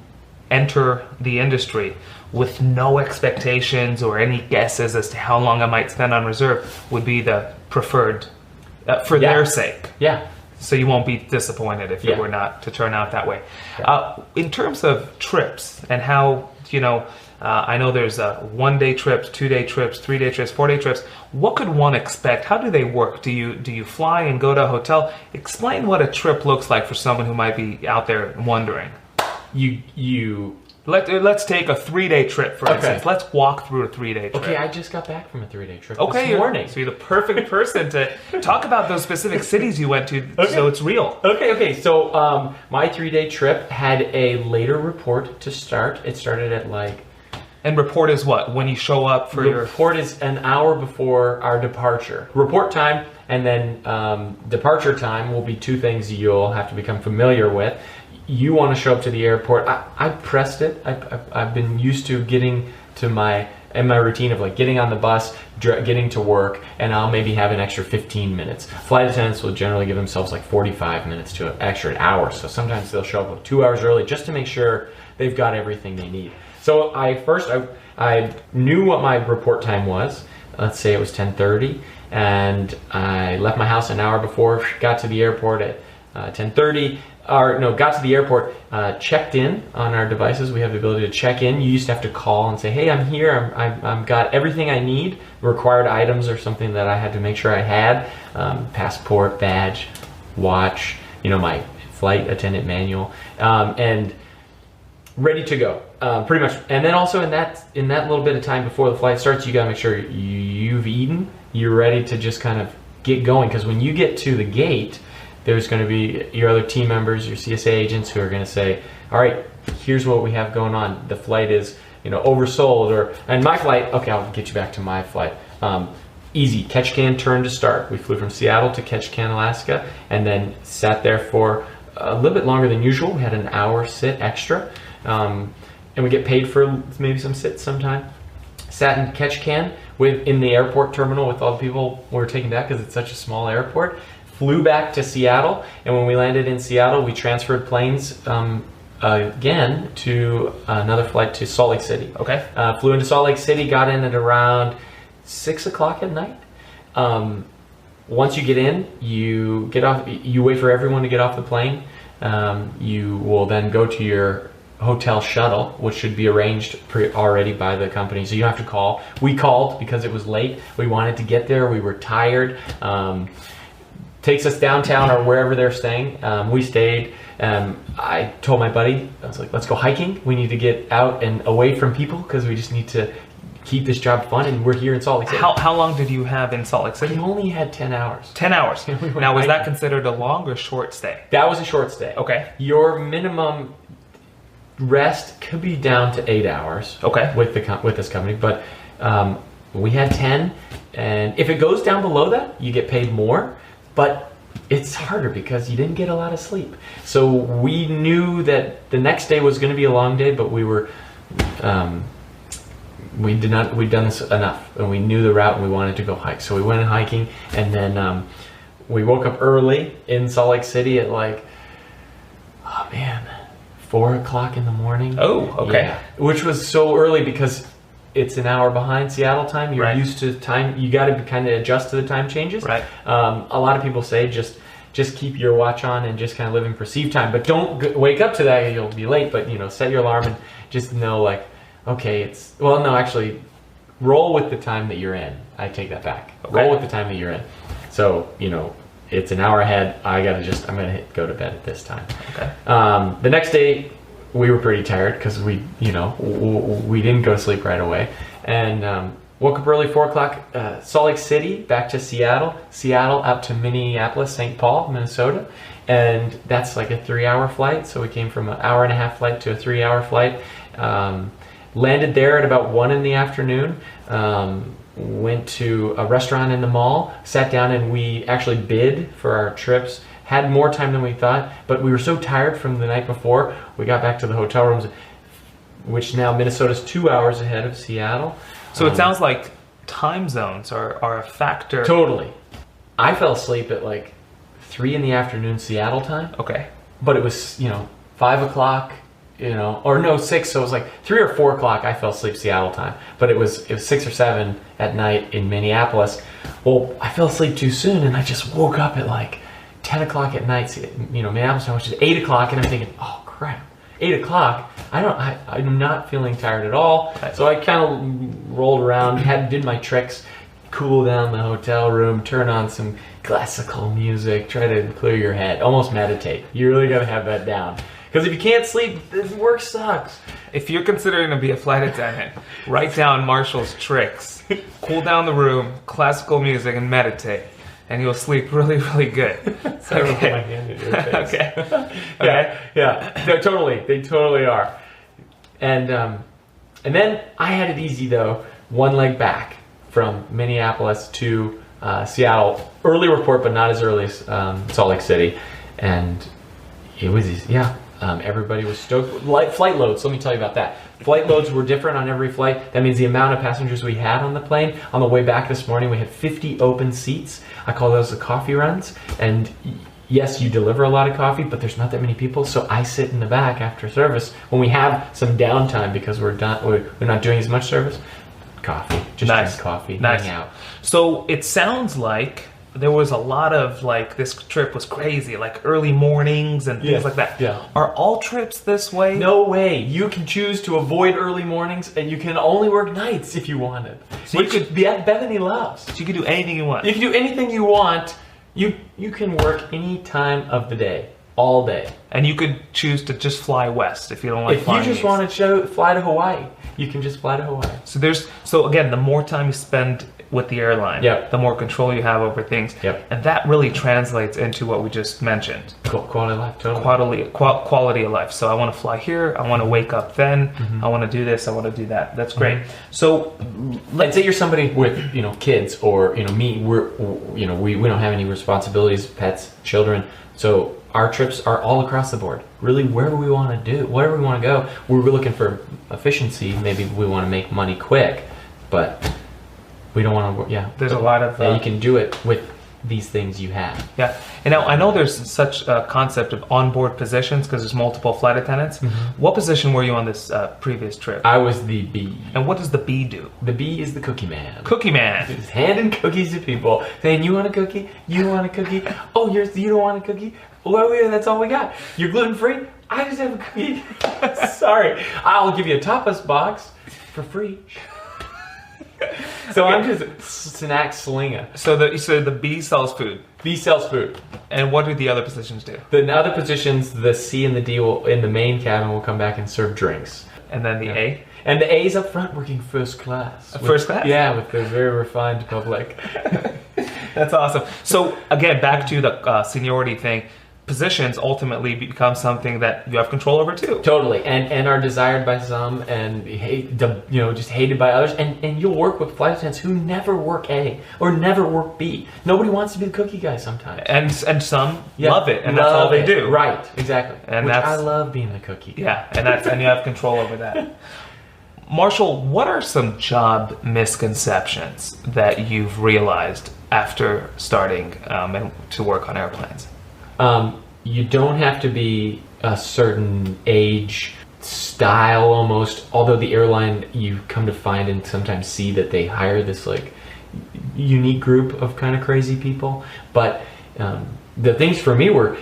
enter the industry with no expectations or any guesses as to how long I might spend on reserve would be the preferred for their sake. Yeah. So you won't be disappointed if it were not to turn out that way. Yeah. In terms of trips and how, I know there's 1-day trips, 2-day trips, 3-day trips, 4-day trips. What could one expect? How do they work? Do you fly and go to a hotel? Explain what a trip looks like for someone who might be out there wondering. Let's take a 3-day trip, for instance. Let's walk through a 3-day trip. Okay, I just got back from a 3-day trip this morning. So you're the perfect person to talk about those specific cities you went to, so it's real. Okay. So my 3-day trip had a later report to start. It started at like... And report is what? When you show up for your... Report is an hour before our departure. Report time and then departure time will be 2 things you'll have to become familiar with. You want to show up to the airport. I pressed it. I've been used to getting to my routine of like getting on the bus, getting to work, and I'll maybe have an extra 15 minutes. Flight attendants will generally give themselves like 45 minutes to an extra hour. So sometimes they'll show up like 2 hours early just to make sure they've got everything they need. So I knew what my report time was. Let's say it was 10:30, and I left my house an hour before. Got to the airport at 10:30. Got to the airport, checked in on our devices. We have the ability to check in. You used to have to call and say, hey, I'm here. I've got everything I need. Required items or something that I had to make sure I had. Passport, badge, watch, my flight attendant manual, and ready to go, pretty much. And then also in that little bit of time before the flight starts, you gotta make sure you've eaten. You're ready to just kind of get going, because when you get to the gate, there's going to be your other team members, your CSA agents, who are going to say, all right, here's what we have going on. The flight is, oversold, and my flight, okay, I'll get you back to my flight. Easy, Ketchikan turn to start. We flew from Seattle to Ketchikan, Alaska, and then sat there for a little bit longer than usual. We had an hour sit extra, and we get paid for maybe some sits sometime. Sat in Ketchikan in the airport terminal with all the people we were taking back, because it's such a small airport. Flew back to Seattle, and when we landed in Seattle, we transferred planes again to another flight to Salt Lake City. Okay. Flew into Salt Lake City, got in at around 6 o'clock at night. Once you get in, you get off. You wait for everyone to get off the plane. You will then go to your hotel shuttle, which should be arranged already by the company, so you don't have to call. We called because it was late. We wanted to get there. We were tired. Takes us downtown or wherever they're staying. We stayed. I told my buddy, I was like, let's go hiking. We need to get out and away from people, because we just need to keep this job fun, and we're here in Salt Lake City. How long did you have in Salt Lake City? We only had 10 hours. 10 hours. Now, was that considered a long or short stay? That was a short stay. Okay. Your minimum rest could be down to 8 hours. Okay. With this company, but we had 10, and if it goes down below that, you get paid more. But it's harder because you didn't get a lot of sleep. So we knew that the next day was going to be a long day, but we'd done this enough, and we knew the route, and we wanted to go hike. So we went hiking, and then we woke up early in Salt Lake City at 4 o'clock in the morning. Oh, okay. Yeah, which was so early because it's an hour behind Seattle time. You're used to time. You got to kind of adjust to the time changes. Right. A lot of people say just keep your watch on and just kind of live in perceived time. But don't wake up to that. You'll be late. But set your alarm and just know okay, actually, roll with the time that you're in. I take that back. Okay. Roll with the time that you're in. So it's an hour ahead. I'm gonna go to bed at this time. Okay. The next day, we were pretty tired because we didn't go to sleep right away, and woke up early, 4 o'clock. Salt Lake City, back to Seattle. Seattle out to Minneapolis, St. Paul, Minnesota, and that's like a 3-hour flight. So we came from an hour-and-a-half flight to a 3-hour flight. Landed there at about 1 in the afternoon. Went to a restaurant in the mall, sat down, and we actually bid for our trips. Had more time than we thought, but we were so tired from the night before. We got back to the hotel rooms, which now Minnesota's 2 hours ahead of Seattle. So it sounds like time zones are a factor. Totally. I fell asleep at 3 in the afternoon Seattle time. Okay. But it was 5 o'clock. 6, so it was 3 or 4 o'clock I fell asleep Seattle time, but it was 6 or 7 at night in Minneapolis. Well, I fell asleep too soon, and I just woke up at 10 o'clock at night, Minneapolis time, which is 8 o'clock, and I'm thinking, oh crap, 8 o'clock, I'm not feeling tired at all. So I kind of rolled around, did my tricks, cool down the hotel room, turn on some classical music, try to clear your head, almost meditate. You really gotta have that down. Because if you can't sleep, this work sucks. If you're considering to be a flight attendant, write down Marshall's tricks. Cool down the room, classical music, and meditate. And you'll sleep really, really good. So okay. My hand in your face. Okay. Okay. Yeah. They totally are. And then I had it easy though. One leg back from Minneapolis to Seattle. Early report, but not as early as Salt Lake City. And it was easy. Yeah. Everybody was stoked. Flight loads, let me tell you about that. Flight loads were different on every flight. That means the amount of passengers we had on the plane. On the way back this morning, we had 50 open seats. I call those the coffee runs. And yes, you deliver a lot of coffee, but there's not that many people. So I sit in the back after service when we have some downtime because we're not doing as much service. Coffee, just drink coffee, hang out. So it sounds like there was a lot of this trip was crazy, like early mornings and things like that. Yeah. Are all trips this way? No way. You can choose to avoid early mornings and you can only work nights if you wanted. So which Bethany loves. So you can do anything you want. You can do anything you want. You can work any time of the day, all day. And you could choose to just fly west if you don't like flying. If you just want to fly to Hawaii, you can just fly to Hawaii. So again, the more time you spend with the airline, the more control you have over things. And that really translates into what we just mentioned. Quality of life, totally. Quality of life. So I want to fly here, I want to wake up then, I want to do this, I want to do that. That's great. So let's say you're somebody with, kids or, me, we don't have any responsibilities, pets, children. So our trips are all across the board. Really, wherever we want to go. We're looking for efficiency. Maybe we want to make money quick, but we don't want to. There's a lot of. You can do it with these things you have. Yeah, and now I know there's such a concept of onboard positions because there's multiple flight attendants. What position were you on this previous trip? I was the B. And what does the B do? The B is the cookie man. Cookie man. He's handing cookies to people, saying, "You want a cookie? You want a cookie? Oh, you don't want a cookie? Well, yeah, that's all we got. You're gluten free? I just have a cookie. Sorry, I'll give you a tapas box for free." So I'm just snack slinger. So the B sells food. B sells food. And what do the other positions do? The other positions, the C and the D in the main cabin will come back and serve drinks. And then the A? And the A's up front working first class. First class? Yeah, with the very refined public. That's awesome. So again, back to the seniority thing. Positions ultimately become something that you have control over too. Totally, and are desired by some, and just hated by others. And you'll work with flight attendants who never work A or never work B. Nobody wants to be the cookie guy sometimes. And some love it, and that's all they do. Right, exactly. And I love being the cookie guy. Yeah, and you have control over that. Marshall, what are some job misconceptions that you've realized after starting to work on airplanes? You don't have to be a certain age, style almost, although the airline, you come to find and sometimes see that they hire this unique group of kind of crazy people. But the things for me were,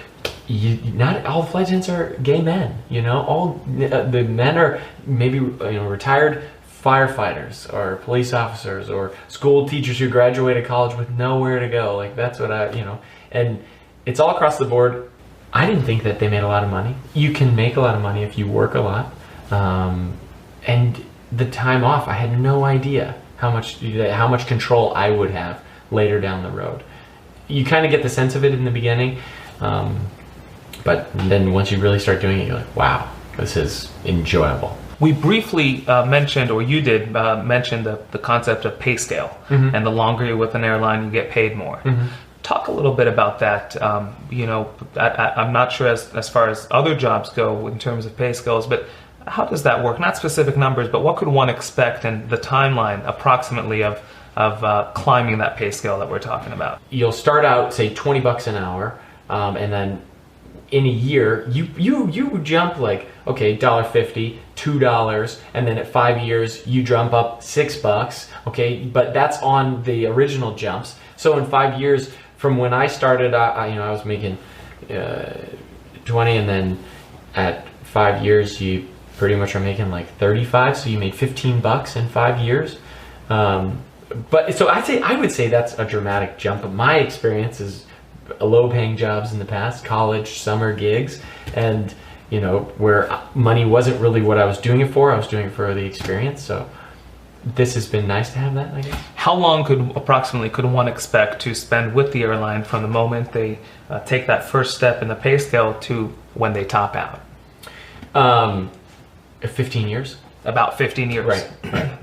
not all flight attendants are gay men, all the men are maybe retired firefighters or police officers or school teachers who graduated college with nowhere to go. That's what and it's all across the board. I didn't think that they made a lot of money. You can make a lot of money if you work a lot. And the time off, I had no idea how much control I would have later down the road. You kind of get the sense of it in the beginning, but then once you really start doing it, you're like, wow, this is enjoyable. We briefly mentioned, or you did mention the concept of pay scale, and the longer you're with an airline, you get paid more. Talk a little bit about that. I'm not sure as far as other jobs go in terms of pay scales, but how does that work? Not specific numbers, but what could one expect and the timeline approximately of climbing that pay scale that we're talking about? You'll start out, say, $20 an hour, and then in a year, you jump okay, $1.50, $2, and then at 5 years, you jump up $6, okay? But that's on the original jumps. So in 5 years, from when I started, I was making 20, and then at 5 years, you pretty much are making like 35. So you made $15 in 5 years. But so I would say that's a dramatic jump. But my experience is low-paying jobs in the past, college, summer gigs, and where money wasn't really what I was doing it for. I was doing it for the experience. So this has been nice to have that, I guess. How long approximately could one expect to spend with the airline from the moment they take that first step in the pay scale to when they top out? 15 years. About 15 years. Right.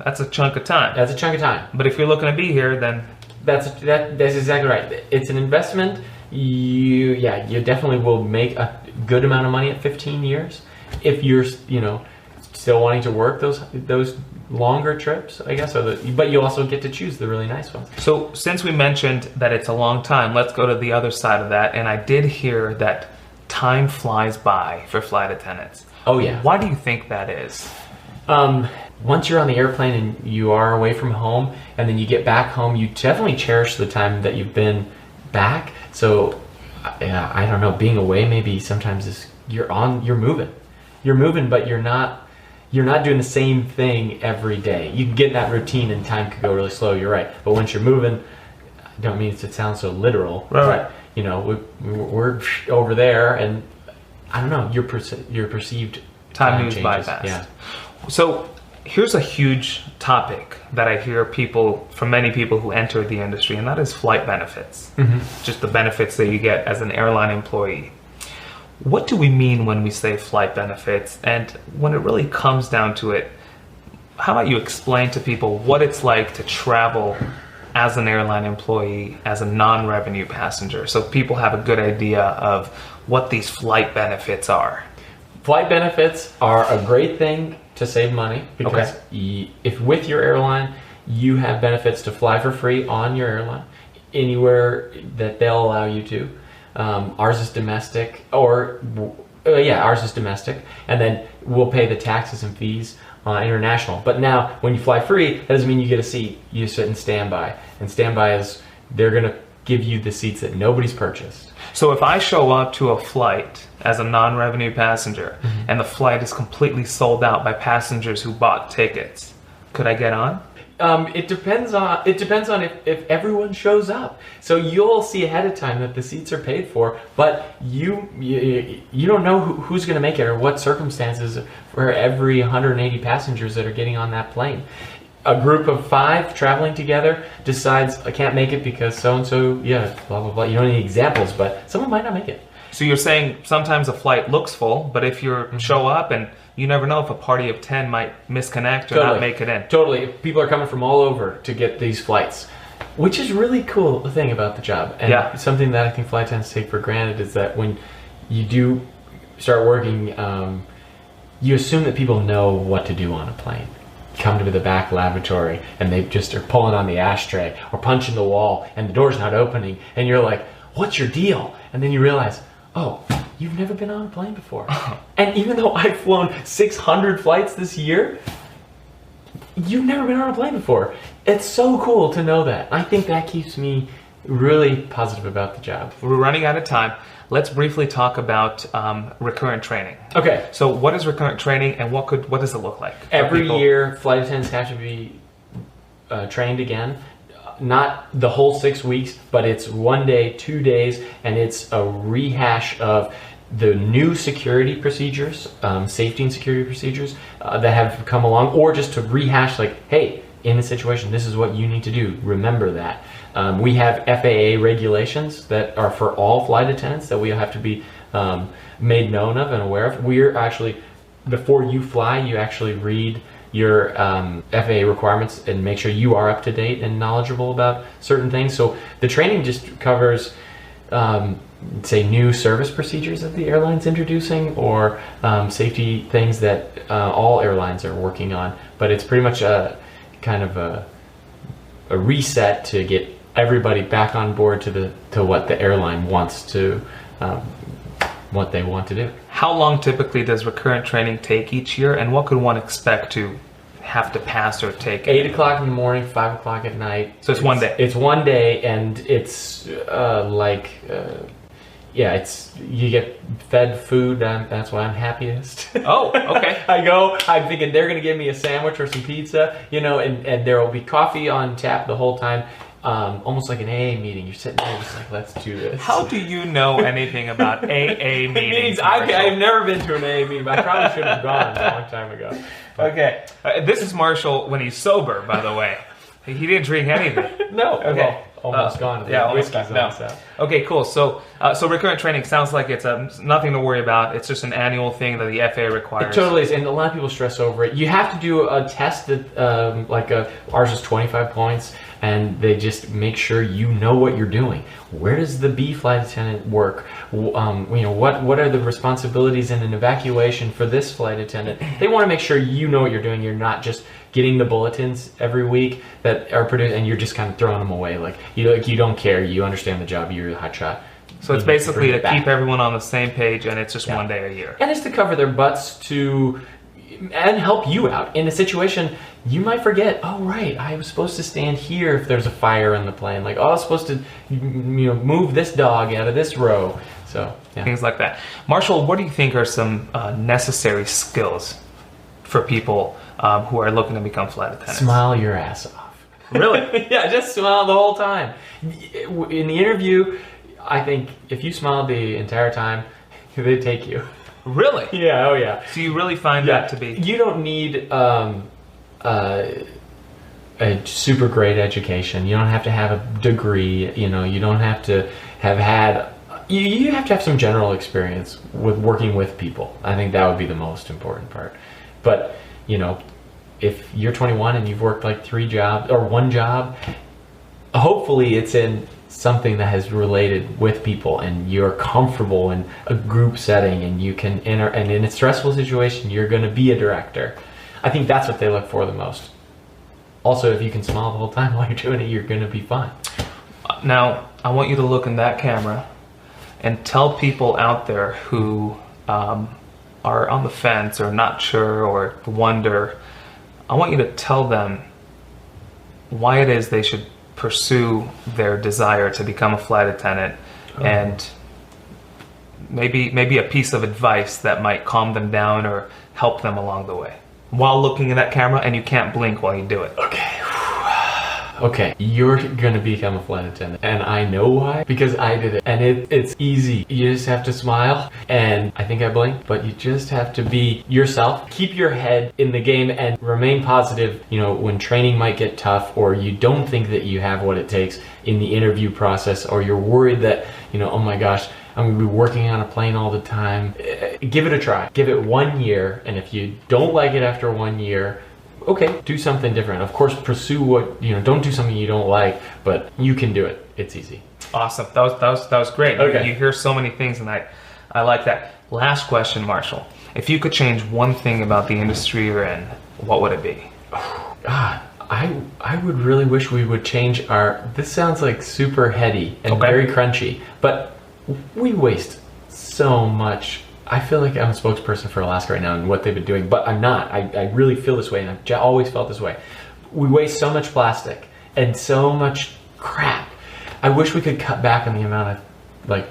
That's a chunk of time. That's a chunk of time. But if you're looking to be here, then that's exactly right. It's an investment. You definitely will make a good amount of money at 15 years if you're still wanting to work those longer trips, I guess. But you also get to choose the really nice ones. So since we mentioned that it's a long time, let's go to the other side of that. And I did hear that time flies by for flight attendants. Oh yeah. Why do you think that is? Once you're on the airplane and you are away from home, and then you get back home, you definitely cherish the time that you've been back. So I don't know, being away maybe sometimes you're moving, but you're not doing the same thing every day. You can get in that routine and time could go really slow, you're right. But once you're moving, I don't mean to sound so literal, right. But we're over there, and I don't know, your perceived time moves changes. by fast. Yeah. So here's a huge topic that I hear from many people who enter the industry, and that is flight benefits. Mm-hmm. Just the benefits that you get as an airline employee. What do we mean when we say flight benefits? And when it really comes down to it, how about you explain to people what it's like to travel as an airline employee, as a non-revenue passenger, so people have a good idea of what these flight benefits are? Flight benefits are a great thing to save money because if with your airline, you have benefits to fly for free on your airline anywhere that they'll allow you to. Ours is domestic, ours is domestic, and then we'll pay the taxes and fees international. But now, when you fly free, that doesn't mean you get a seat. You sit in standby, and standby is they're going to give you the seats that nobody's purchased. So if I show up to a flight as a non-revenue passenger, mm-hmm. and the flight is completely sold out by passengers who bought tickets, could I get on? It depends on if everyone shows up. So you'll see ahead of time that the seats are paid for, but you don't know who's going to make it or what circumstances for every 180 passengers that are getting on that plane. A group of 5 traveling together decides, I can't make it because so-and-so, blah, blah, blah. You don't need any examples, but someone might not make it. So you're saying sometimes a flight looks full, but if you mm-hmm. show up, and you never know if a party of 10 might misconnect or not make it in. Totally. People are coming from all over to get these flights, which is really cool thing about the job. And something that I think flight attendants take for granted is that when you do start working, you assume that people know what to do on a plane. Come to the back lavatory and they just are pulling on the ashtray or punching the wall and the door's not opening, and you're like, what's your deal? And then you realize, oh, you've never been on a plane before. And even though I've flown 600 flights this year, you've never been on a plane before. It's so cool to know that. I think that keeps me really positive about the job. We're running out of time. Let's briefly talk about recurrent training. Okay. So what is recurrent training, and what does it look like? Every year, flight attendants have to be trained again. Not the whole 6 weeks, but it's 1 day, 2 days, and it's a rehash of the new security procedures, safety and security procedures that have come along, or just to rehash, like, hey, in this situation, this is what you need to do. Remember that. We have FAA regulations that are for all flight attendants that we have to be made known of and aware of. We're actually, before you fly, you actually read your FAA requirements and make sure you are up to date and knowledgeable about certain things. So the training just covers, say, new service procedures that the airline's introducing, or safety things that all airlines are working on. But it's pretty much a kind of a reset to get everybody back on board to what the airline wants to, what they want to do. How long typically does recurrent training take each year, and what could one expect to have to pass or take? 8 o'clock in the morning, 5 o'clock at night. So it's 1 day. It's 1 day, and it's yeah, you get fed food. That's why I'm happiest. Oh, okay. I'm thinking they're gonna give me a sandwich or some pizza, and there will be coffee on tap the whole time. Almost like an AA meeting. You're sitting there just like, let's do this. How do you know anything about AA meetings? I've never been to an AA meeting, but I probably should have gone a long time ago. Okay. This is Marshall when he's sober, by the way. He didn't drink anything. No. Okay. Well, almost gone. Yeah, almost Whiskey's gone. on, so. Okay, cool. So recurrent training sounds like it's nothing to worry about. It's just an annual thing that the FAA requires. It totally is, and a lot of people stress over it. You have to do a test that, ours is 25 points, and they just make sure you know what you're doing. Where does the B flight attendant work? What are the responsibilities in an evacuation for this flight attendant? They want to make sure you know what you're doing. You're not just getting the bulletins every week that are produced, and you're just kind of throwing them away. You don't care. You understand the job. You're a hot shot. So it's basically to keep everyone on the same page, and it's just one day a year. And it's to cover their butts and help you out in a situation you might forget. Oh, right, I was supposed to stand here if there's a fire in the plane. I was supposed to, move this dog out of this row. So yeah. Things like that. Marshall, what do you think are some necessary skills for people who are looking to become flight attendants? Smile your ass off. Really? Yeah, just smile the whole time. In the interview, I think if you smiled the entire time, they take you. Really? Yeah, oh yeah. So you really find that to be... You don't need a super great education. You don't have to have a degree. You don't have to have had... You have to have some general experience with working with people. I think that would be the most important part. But, if you're 21 and you've worked like 3 jobs or 1 job, hopefully it's in something that has related with people and you're comfortable in a group setting and you can and in a stressful situation you're going to be a director. I think that's what they look for the most. Also, if you can smile the whole time while you're doing it, you're going to be fine. Now, I want you to look in that camera and tell people out there who are on the fence or not sure or wonder, I want you to tell them why it is they should pursue their desire to become a flight attendant, and maybe a piece of advice that might calm them down or help them along the way while looking in that camera, and you can't blink while you do it. Okay, you're gonna become a flight attendant, and I know why, because I did it, and it's easy. You just have to smile, and I think I blinked, but you just have to be yourself. Keep your head in the game and remain positive, when training might get tough, or you don't think that you have what it takes in the interview process, or you're worried that, oh my gosh, I'm gonna be working on a plane all the time. Give it a try. Give it 1 year, and if you don't like it after 1 year, okay, do something different. Of course, pursue don't do something you don't like, but you can do it. It's easy. Awesome. That was great. Okay. You hear so many things, and I like that. Last question, Marshall. If you could change one thing about the industry you're in, what would it be? I would really wish we would change this sounds like super heady and very crunchy, but we waste so much. I feel like I'm a spokesperson for Alaska right now and what they've been doing, but I'm not. I really feel this way, and I've always felt this way. We waste so much plastic and so much crap. I wish we could cut back on the amount of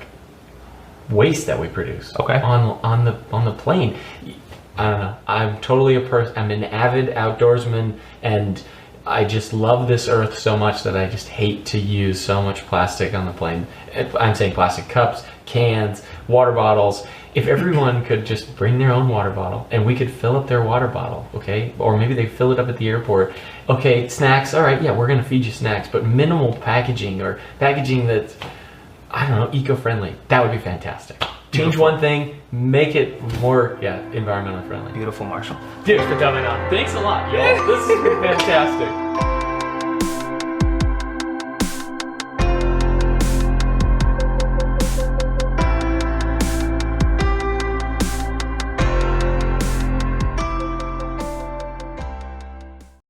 waste that we produce on the plane. I don't know. I'm totally I'm an avid outdoorsman, and I just love this earth so much that I just hate to use so much plastic on the plane. I'm saying plastic cups, cans, water bottles. If everyone could just bring their own water bottle and we could fill up their water bottle, okay? Or maybe they fill it up at the airport. Okay, snacks, all right, yeah, we're gonna feed you snacks, but minimal packaging, or packaging that's, I don't know, eco-friendly. That would be fantastic. Change one thing, make it more, environmentally friendly. Beautiful, Marshall. Dude, for coming on. Thanks a lot, y'all. This has been fantastic.